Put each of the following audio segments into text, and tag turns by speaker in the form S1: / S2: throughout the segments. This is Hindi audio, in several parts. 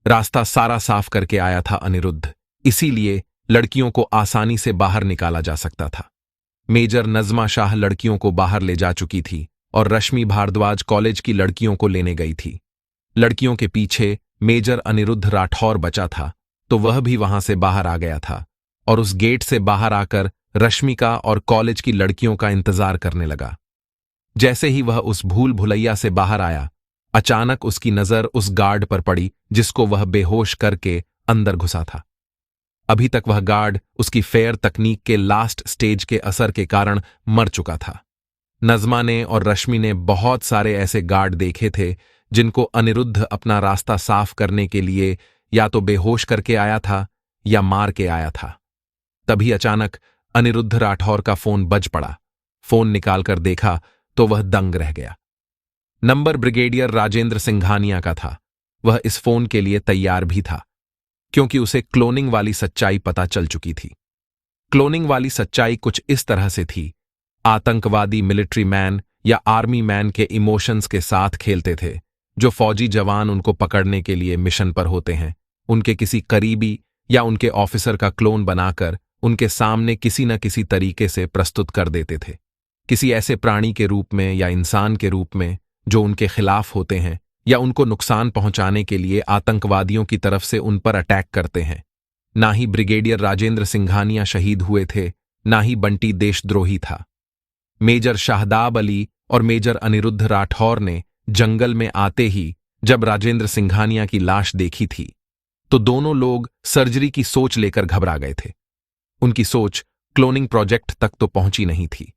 S1: रास्ता सारा साफ करके आया था अनिरुद्ध, इसीलिए लड़कियों को आसानी से बाहर निकाला जा सकता था। मेजर नज़मा शाह लड़कियों को बाहर ले जा चुकी थी और रश्मि भारद्वाज कॉलेज की लड़कियों को लेने गई थी। लड़कियों के पीछे मेजर अनिरुद्ध राठौर बचा था, तो वह भी वहां से बाहर आ गया था और उस गेट से बाहर आकर रश्मिका और कॉलेज की लड़कियों का इंतजार करने लगा। जैसे ही वह उस भूल भुलैया से बाहर आया, अचानक उसकी नजर उस गार्ड पर पड़ी जिसको वह बेहोश करके अंदर घुसा था। अभी तक वह गार्ड उसकी फेयर तकनीक के लास्ट स्टेज के असर के कारण मर चुका था। नज़मा ने और रश्मि ने बहुत सारे ऐसे गार्ड देखे थे जिनको अनिरुद्ध अपना रास्ता साफ करने के लिए या तो बेहोश करके आया था या मार के आया था। तभी अचानक अनिरुद्ध राठौर का फोन बज पड़ा। फोन निकालकर देखा तो वह दंग रह गया। नंबर ब्रिगेडियर राजेंद्र सिंघानिया का था। वह इस फोन के लिए तैयार भी था, क्योंकि उसे क्लोनिंग वाली सच्चाई पता चल चुकी थी। क्लोनिंग वाली सच्चाई कुछ इस तरह से थी। आतंकवादी मिलिट्री मैन या आर्मी मैन के इमोशंस के साथ खेलते थे। जो फौजी जवान उनको पकड़ने के लिए मिशन पर होते हैं, उनके किसी करीबी या उनके ऑफिसर का क्लोन बनाकर उनके सामने किसी न किसी तरीके से प्रस्तुत कर देते थे, किसी ऐसे प्राणी के रूप में या इंसान के रूप में जो उनके खिलाफ होते हैं या उनको नुकसान पहुंचाने के लिए आतंकवादियों की तरफ से उन पर अटैक करते हैं। ना ही ब्रिगेडियर राजेंद्र सिंघानिया शहीद हुए थे, ना ही बंटी देशद्रोही था। मेजर शाहदाब अली और मेजर अनिरुद्ध राठौर ने जंगल में आते ही जब राजेंद्र सिंघानिया की लाश देखी थी, तो दोनों लोग सर्जरी की सोच लेकर घबरा गए थे। उनकी सोच क्लोनिंग प्रोजेक्ट तक तो पहुंची नहीं थी।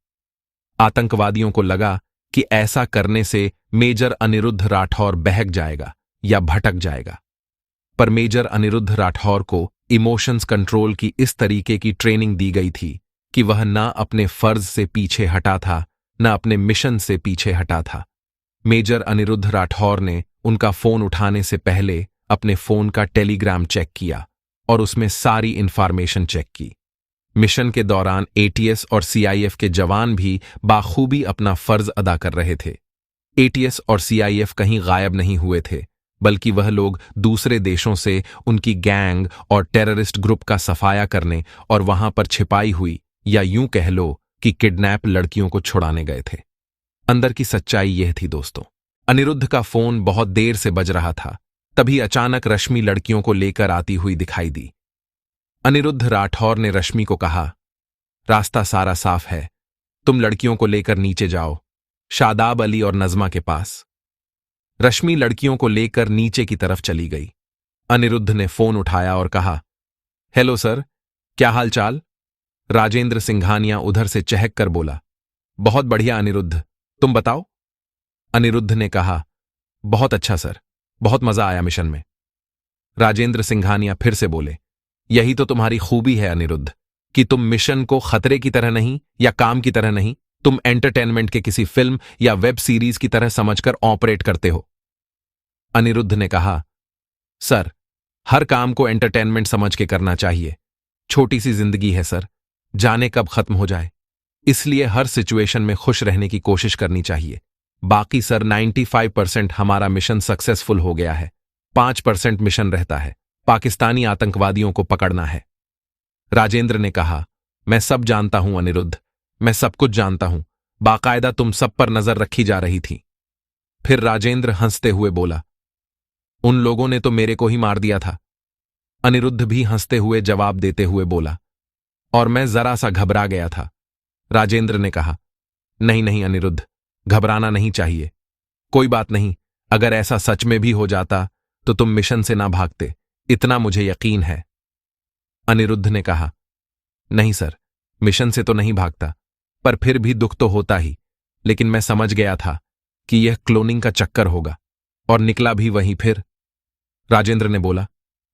S1: आतंकवादियों को लगा कि ऐसा करने से मेजर अनिरुद्ध राठौर बहक जाएगा या भटक जाएगा। पर मेजर अनिरुद्ध राठौर को इमोशंस कंट्रोल की इस तरीके की ट्रेनिंग दी गई थी कि वह ना अपने फर्ज से पीछे हटा था, ना अपने मिशन से पीछे हटा था। मेजर अनिरुद्ध राठौर ने उनका फोन उठाने से पहले अपने फोन का टेलीग्राम चेक किया और उसमें सारी इंफॉर्मेशन चेक की। मिशन के दौरान एटीएस और सीआईएफ के जवान भी बाखूबी अपना फर्ज अदा कर रहे थे। एटीएस और सीआईएफ कहीं गायब नहीं हुए थे, बल्कि वह लोग दूसरे देशों से उनकी गैंग और टेररिस्ट ग्रुप का सफाया करने और वहां पर छिपाई हुई या यूं कह लो कि किडनैप लड़कियों को छुड़ाने गए थे। अंदर की सच्चाई यह थी दोस्तों। अनिरुद्ध का फोन बहुत देर से बज रहा था, तभी अचानक रश्मि लड़कियों को लेकर आती हुई दिखाई दी। अनिरुद्ध राठौर ने रश्मि को कहा, रास्ता सारा साफ है, तुम लड़कियों को लेकर नीचे जाओ, शादाब अली और नज़मा के पास। रश्मि लड़कियों को लेकर नीचे की तरफ चली गई। अनिरुद्ध ने फोन उठाया और कहा, हेलो सर, क्या हाल चाल? राजेंद्र सिंघानिया उधर से चहक कर बोला, बहुत बढ़िया अनिरुद्ध, तुम बताओ। अनिरुद्ध ने कहा, बहुत अच्छा सर, बहुत मजा आया मिशन में। राजेंद्र सिंघानिया फिर से बोले, यही तो तुम्हारी खूबी है अनिरुद्ध, कि तुम मिशन को खतरे की तरह नहीं या काम की तरह नहीं, तुम एंटरटेनमेंट के किसी फिल्म या वेब सीरीज की तरह समझकर ऑपरेट करते हो। अनिरुद्ध ने कहा, सर, हर काम को एंटरटेनमेंट समझ के करना चाहिए। छोटी सी जिंदगी है सर, जाने कब खत्म हो जाए, इसलिए हर सिचुएशन में खुश रहने की कोशिश करनी चाहिए। बाकी सर 95% हमारा मिशन सक्सेसफुल हो गया है, 5% मिशन रहता है, पाकिस्तानी आतंकवादियों को पकड़ना है। राजेंद्र ने कहा, मैं सब जानता हूं अनिरुद्ध, मैं सब कुछ जानता हूं, बाकायदा तुम सब पर नजर रखी जा रही थी। फिर राजेंद्र हंसते हुए बोला, उन लोगों ने तो मेरे को ही मार दिया था। अनिरुद्ध भी हंसते हुए जवाब देते हुए बोला, और मैं जरा सा घबरा गया था। राजेंद्र ने कहा, नहीं नहीं अनिरुद्ध, घबराना नहीं चाहिए। कोई बात नहीं, अगर ऐसा सच में भी हो जाता तो तुम मिशन से ना भागते, इतना मुझे यकीन है। अनिरुद्ध ने कहा, नहीं सर, मिशन से तो नहीं भागता, पर फिर भी दुख तो होता ही, लेकिन मैं समझ गया था कि यह क्लोनिंग का चक्कर होगा, और निकला भी वहीं फिर। राजेंद्र ने बोला,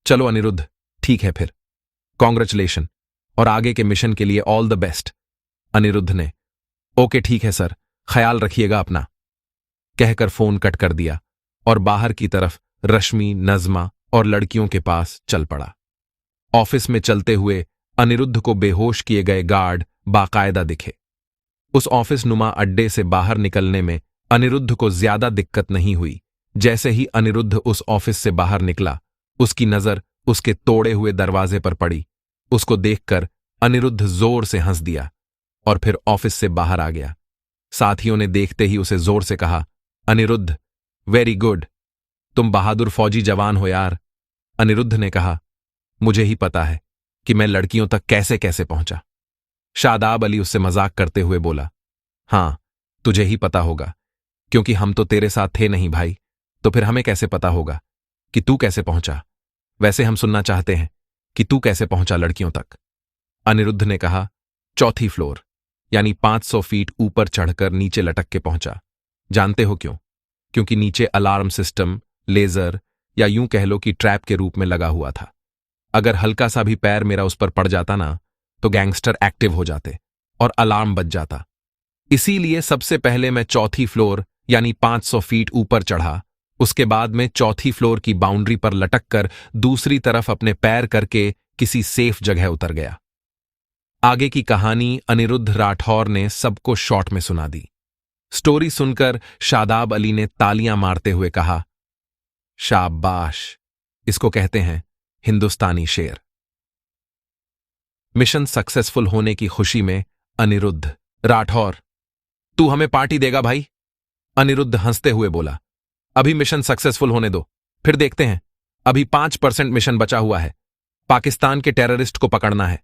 S1: चलो अनिरुद्ध, ठीक है फिर, कॉन्ग्रेचुलेशन, और आगे के मिशन के लिए ऑल द बेस्ट। अनिरुद्ध ने, ओके ठीक है सर, ख्याल रखिएगा अपना, कहकर फोन कट कर दिया और बाहर की तरफ रश्मि, नज़मा और लड़कियों के पास चल पड़ा। ऑफिस में चलते हुए अनिरुद्ध को बेहोश किए गए गार्ड बाकायदा दिखे। उस ऑफिस नुमा अड्डे से बाहर निकलने में अनिरुद्ध को ज्यादा दिक्कत नहीं हुई। जैसे ही अनिरुद्ध उस ऑफिस से बाहर निकला, उसकी नजर उसके तोड़े हुए दरवाजे पर पड़ी। उसको देखकर अनिरुद्ध जोर से हंस दिया और फिर ऑफिस से बाहर आ गया। साथियों ने देखते ही उसे जोर से कहा, अनिरुद्ध, वेरी गुड, तुम बहादुर फौजी जवान हो यार। अनिरुद्ध ने कहा, मुझे ही पता है कि मैं लड़कियों तक कैसे कैसे पहुंचा। शादाब अली उससे मजाक करते हुए बोला, हां, तुझे ही पता होगा, क्योंकि हम तो तेरे साथ थे नहीं भाई, तो फिर हमें कैसे पता होगा कि तू कैसे पहुंचा। वैसे हम सुनना चाहते हैं कि तू कैसे पहुंचा लड़कियों तक। अनिरुद्ध ने कहा, चौथी फ्लोर, यानी 500 फीट ऊपर चढ़कर नीचे लटक के पहुंचा। जानते हो क्यों? क्योंकि नीचे अलार्म सिस्टम, लेजर या यूं कह लो कि ट्रैप के रूप में लगा हुआ था। अगर हल्का सा भी पैर मेरा उस पर पड़ जाता ना, तो गैंगस्टर एक्टिव हो जाते और अलार्म बज जाता। इसीलिए सबसे पहले मैं चौथी फ्लोर यानी 500 फीट ऊपर चढ़ा। उसके बाद में चौथी फ्लोर की बाउंड्री पर लटक कर दूसरी तरफ अपने पैर करके किसी सेफ जगह उतर गया। आगे की कहानी अनिरुद्ध राठौर ने सबको शॉर्ट में सुना दी। स्टोरी सुनकर शादाब अली ने तालियां मारते हुए कहा, शाबाश, इसको कहते हैं हिंदुस्तानी शेर। मिशन सक्सेसफुल होने की खुशी में अनिरुद्ध, राठौर, तू हमें पार्टी देगा भाई? अनिरुद्ध हंसते हुए बोला, अभी मिशन सक्सेसफुल होने दो, फिर देखते हैं। अभी 5% मिशन बचा हुआ है। पाकिस्तान के टेररिस्ट को पकड़ना है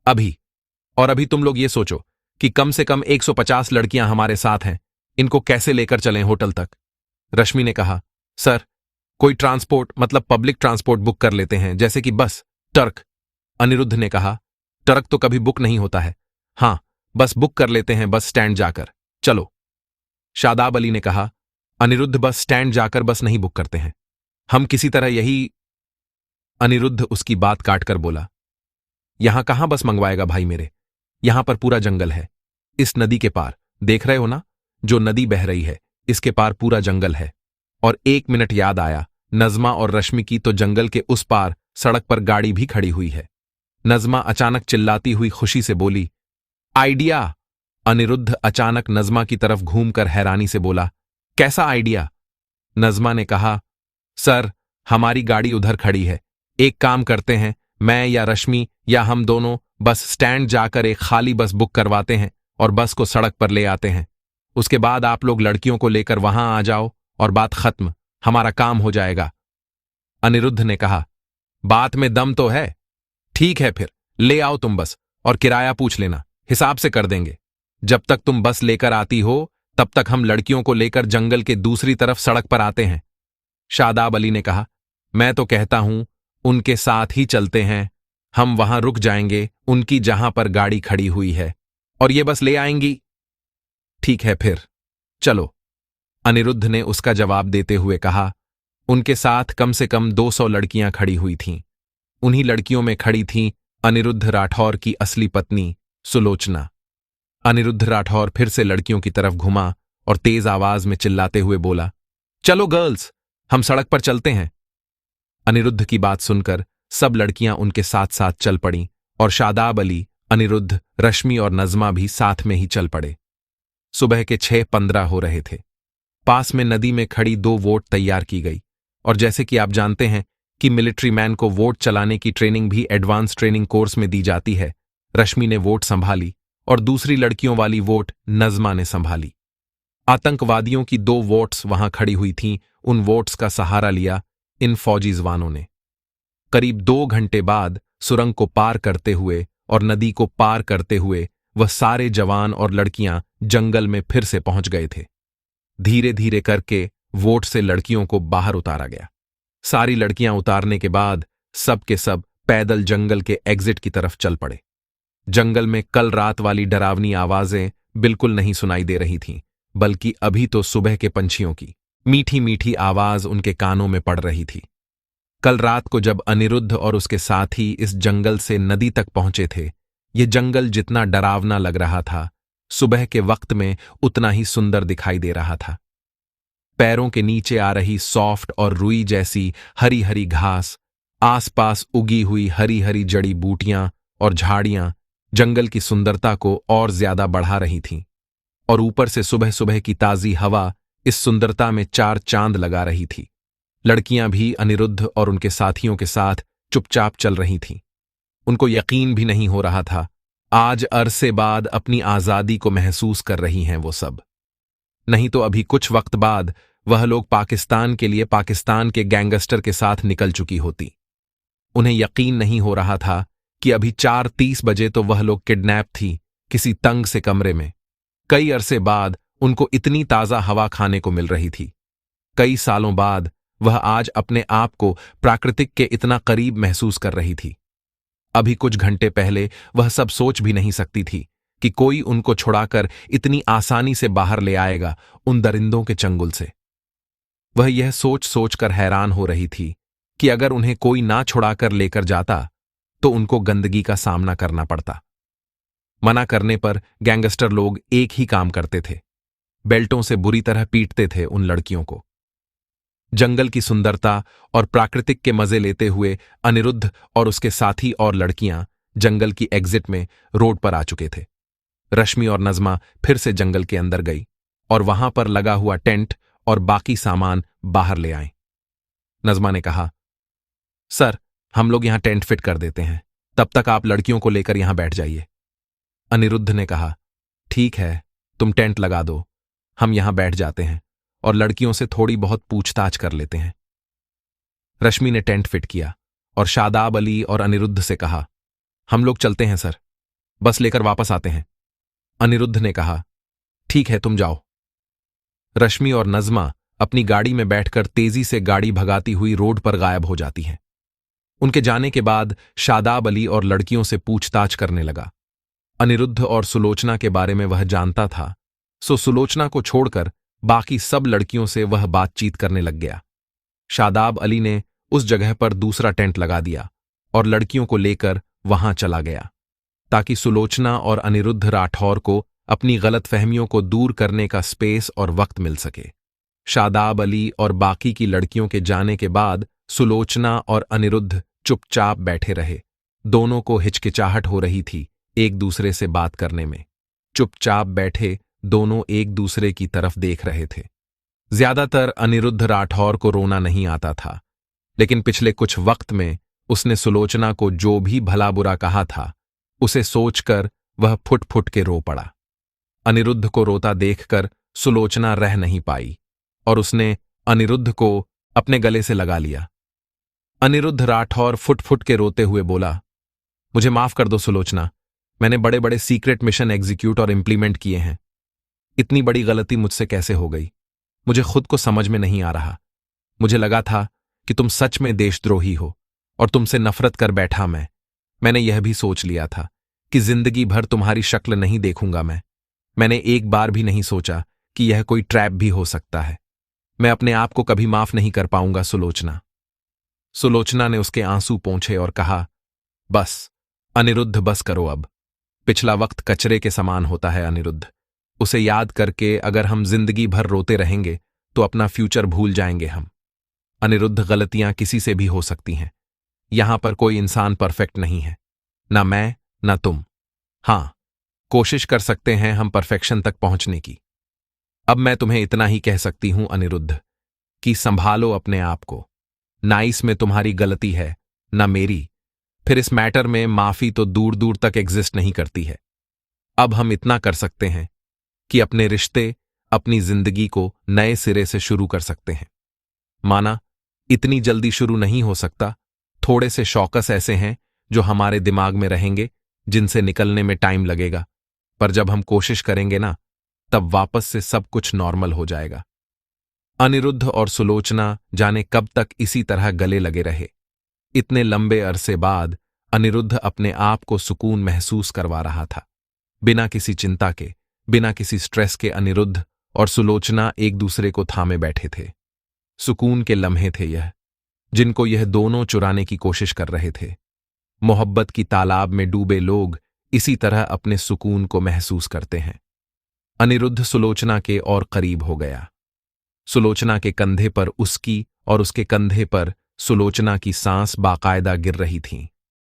S1: अभी। और अभी तुम लोग ये सोचो कि कम से कम 150 लड़कियां हमारे साथ हैं, इनको कैसे लेकर चलें होटल तक। रश्मि ने कहा, सर, कोई ट्रांसपोर्ट मतलब पब्लिक ट्रांसपोर्ट बुक कर लेते हैं, जैसे कि बस, ट्रक। अनिरुद्ध ने कहा, ट्रक तो कभी बुक नहीं होता है। हां, बस बुक कर लेते हैं, बस स्टैंड जाकर, चलो। शादाब अली ने कहा, अनिरुद्ध, बस स्टैंड जाकर बस नहीं बुक करते हैं, हम किसी तरह यही। अनिरुद्ध उसकी बात काटकर बोला, यहां कहां बस मंगवाएगा भाई मेरे, यहां पर पूरा जंगल है। इस नदी के पार, देख रहे हो ना, जो नदी बह रही है, इसके पार पूरा जंगल है। और 1 मिनट याद आया, नज़मा और रश्मि की तो जंगल के उस पार सड़क पर गाड़ी भी खड़ी हुई है। नज़मा अचानक चिल्लाती हुई खुशी से बोली, आइडिया। अनिरुद्ध अचानक नज़मा की तरफ घूमकर हैरानी से बोला, कैसा आइडिया? नज़मा ने कहा, सर, हमारी गाड़ी उधर खड़ी है, एक काम करते हैं, मैं या रश्मि या हम दोनों बस स्टैंड जाकर एक खाली बस बुक करवाते हैं और बस को सड़क पर ले आते हैं। उसके बाद आप लोग लड़कियों को लेकर वहां आ जाओ और बात खत्म, हमारा काम हो जाएगा। अनिरुद्ध ने कहा, बात में दम तो है। ठीक है, फिर ले आओ तुम बस, और किराया पूछ लेना, हिसाब से कर देंगे। जब तक तुम बस लेकर आती हो तब तक हम लड़कियों को लेकर जंगल के दूसरी तरफ सड़क पर आते हैं। शादाब अली ने कहा, मैं तो कहता हूं उनके साथ ही चलते हैं, हम वहां रुक जाएंगे उनकी जहां पर गाड़ी खड़ी हुई है, और ये बस ले आएंगी। ठीक है, फिर चलो, अनिरुद्ध ने उसका जवाब देते हुए कहा। उनके साथ कम से कम 200 लड़कियां खड़ी हुई थीं। उन्हीं लड़कियों में खड़ी थीं अनिरुद्ध राठौर की असली पत्नी सुलोचना। अनिरुद्ध राठौर फिर से लड़कियों की तरफ घुमा और तेज आवाज में चिल्लाते हुए बोला, चलो गर्ल्स, हम सड़क पर चलते हैं। अनिरुद्ध की बात सुनकर सब लड़कियां उनके साथ साथ चल पड़ीं और शादाब अली, अनिरुद्ध, रश्मि और नज़मा भी साथ में ही चल पड़े। सुबह के 6:15 हो रहे थे। पास में नदी में खड़ी 2 वोट तैयार की गई, और जैसे कि आप जानते हैं कि मिलिट्री मैन को वोट चलाने की ट्रेनिंग भी एडवांस ट्रेनिंग कोर्स में दी जाती है, रश्मि ने वोट संभाली और दूसरी लड़कियों वाली वोट नज़मा ने संभाली। आतंकवादियों की 2 वोट्स वहां खड़ी हुई थीं, उन वोट्स का सहारा लिया इन फौजी जवानों ने। करीब 2 घंटे बाद सुरंग को पार करते हुए और नदी को पार करते हुए वह सारे जवान और लड़कियां जंगल में फिर से पहुंच गए थे। धीरे धीरे करके वोट से लड़कियों को बाहर उतारा गया। सारी लड़कियां उतारने के बाद सब के सब पैदल जंगल के एग्जिट की तरफ चल पड़े। जंगल में कल रात वाली डरावनी आवाजें बिल्कुल नहीं सुनाई दे रही थीं, बल्कि अभी तो सुबह के पंछियों की मीठी मीठी आवाज उनके कानों में पड़ रही थी। कल रात को जब अनिरुद्ध और उसके साथी इस जंगल से नदी तक पहुंचे थे, ये जंगल जितना डरावना लग रहा था, सुबह के वक्त में उतना ही सुंदर दिखाई दे रहा था। पैरों के नीचे आ रही सॉफ्ट और रुई जैसी हरी हरी घास, आसपास उगी हुई हरी हरी जड़ी बूटियां और झाड़ियां जंगल की सुंदरता को और ज्यादा बढ़ा रही थीं, और ऊपर से सुबह सुबह की ताजी हवा इस सुंदरता में 4 चांद लगा रही थी। लड़कियां भी अनिरुद्ध और उनके साथियों के साथ चुपचाप चल रही थीं। उनको यकीन भी नहीं हो रहा था आज अरसे बाद अपनी आजादी को महसूस कर रही हैं वो सब। नहीं तो अभी कुछ वक्त बाद वह लोग पाकिस्तान के लिए पाकिस्तान के गैंगस्टर के साथ निकल चुकी होती। उन्हें यकीन नहीं हो रहा था कि अभी 4:30 बजे तो वह लोग किडनैप थी किसी तंग से कमरे में। कई अरसे बाद उनको इतनी ताजा हवा खाने को मिल रही थी। कई सालों बाद वह आज अपने आप को प्राकृतिक के इतना करीब महसूस कर रही थी। अभी कुछ घंटे पहले वह सब सोच भी नहीं सकती थी कि कोई उनको छुड़ाकर इतनी आसानी से बाहर ले आएगा उन दरिंदों के चंगुल से। वह यह सोच सोचकर हैरान हो रही थी कि अगर उन्हें कोई ना छुड़ाकर लेकर जाता तो उनको गंदगी का सामना करना पड़ता। मना करने पर गैंगस्टर लोग एक ही काम करते थे, बेल्टों से बुरी तरह पीटते थे उन लड़कियों को। जंगल की सुंदरता और प्राकृतिक के मजे लेते हुए अनिरुद्ध और उसके साथी और लड़कियां जंगल की एग्जिट में रोड पर आ चुके थे। रश्मि और नज़मा फिर से जंगल के अंदर गई और वहां पर लगा हुआ टेंट और बाकी सामान बाहर ले आए। नज़मा ने कहा, सर हम लोग यहां टेंट फिट कर देते हैं, तब तक आप लड़कियों को लेकर यहां बैठ जाइए। अनिरुद्ध ने कहा, ठीक है तुम टेंट लगा दो, हम यहां बैठ जाते हैं और लड़कियों से थोड़ी बहुत पूछताछ कर लेते हैं। रश्मि ने टेंट फिट किया और शादाब अली और अनिरुद्ध से कहा, हम लोग चलते हैं सर, बस लेकर वापस आते हैं। अनिरुद्ध ने कहा, ठीक है तुम जाओ। रश्मि और नज़मा अपनी गाड़ी में बैठकर तेजी से गाड़ी भगाती हुई रोड पर गायब हो जाती हैं। उनके जाने के बाद शादाब अली और लड़कियों से पूछताछ करने लगा। अनिरुद्ध और सुलोचना के बारे में वह जानता था, सो सुलोचना को छोड़कर बाकी सब लड़कियों से वह बातचीत करने लग गया। शादाब अली ने उस जगह पर दूसरा टेंट लगा दिया और लड़कियों को लेकर वहां चला गया ताकि सुलोचना और अनिरुद्ध राठौर को अपनी गलतफहमियों को दूर करने का स्पेस और वक्त मिल सके। शादाब अली और बाकी की लड़कियों के जाने के बाद सुलोचना और अनिरुद्ध चुपचाप बैठे रहे। दोनों को हिचकिचाहट हो रही थी एक दूसरे से बात करने में। चुपचाप बैठे दोनों एक दूसरे की तरफ देख रहे थे। ज्यादातर अनिरुद्ध राठौर को रोना नहीं आता था, लेकिन पिछले कुछ वक्त में उसने सुलोचना को जो भी भला बुरा कहा था उसे सोचकर वह फुट फुट के रो पड़ा। अनिरुद्ध को रोता देखकर सुलोचना रह नहीं पाई और उसने अनिरुद्ध को अपने गले से लगा लिया। अनिरुद्ध राठौर फुट फुट के रोते हुए बोला, मुझे माफ कर दो सुलोचना, मैंने बड़े बड़े सीक्रेट मिशन एग्जीक्यूट और इंप्लीमेंट किए हैं। इतनी बड़ी गलती मुझसे कैसे हो गई, मुझे खुद को समझ में नहीं आ रहा। मुझे लगा था कि तुम सच में देशद्रोही हो और तुमसे नफरत कर बैठा मैंने यह भी सोच लिया था कि जिंदगी भर तुम्हारी शक्ल नहीं देखूंगा मैंने एक बार भी नहीं सोचा कि यह कोई ट्रैप भी हो सकता है। मैं अपने आप को कभी माफ नहीं कर पाऊंगा सुलोचना। सुलोचना ने उसके आंसू पोंछे और कहा, बस अनिरुद्ध बस करो अब। पिछला वक्त कचरे के समान होता है अनिरुद्ध, उसे याद करके अगर हम जिंदगी भर रोते रहेंगे तो अपना फ्यूचर भूल जाएंगे हम। अनिरुद्ध, गलतियां किसी से भी हो सकती हैं, यहां पर कोई इंसान परफेक्ट नहीं है, ना मैं ना तुम। हां, कोशिश कर सकते हैं हम परफेक्शन तक पहुंचने की। अब मैं तुम्हें इतना ही कह सकती हूं अनिरुद्ध कि संभालो अपने आप को। ना इसमें तुम्हारी गलती है ना मेरी, फिर इस मैटर में माफी तो दूर दूर तक एग्जिस्ट नहीं करती है। अब हम इतना कर सकते हैं कि अपने रिश्ते, अपनी जिंदगी को नए सिरे से शुरू कर सकते हैं। माना इतनी जल्दी शुरू नहीं हो सकता, थोड़े से शौकस ऐसे हैं जो हमारे दिमाग में रहेंगे जिनसे निकलने में टाइम लगेगा, पर जब हम कोशिश करेंगे ना तब वापस से सब कुछ नॉर्मल हो जाएगा। अनिरुद्ध और सुलोचना जाने कब तक इसी तरह गले लगे रहे। इतने लंबे अरसे बाद अनिरुद्ध अपने आप को सुकून महसूस करवा रहा था। बिना किसी चिंता के, बिना किसी स्ट्रेस के अनिरुद्ध और सुलोचना एक दूसरे को थामे बैठे थे। सुकून के लम्हे थे यह, जिनको यह दोनों चुराने की कोशिश कर रहे थे। मोहब्बत की तालाब में डूबे लोग इसी तरह अपने सुकून को महसूस करते हैं। अनिरुद्ध सुलोचना के और करीब हो गया। सुलोचना के कंधे पर उसकी और उसके कंधे पर सुलोचना की सांस बाकायदा गिर रही थी।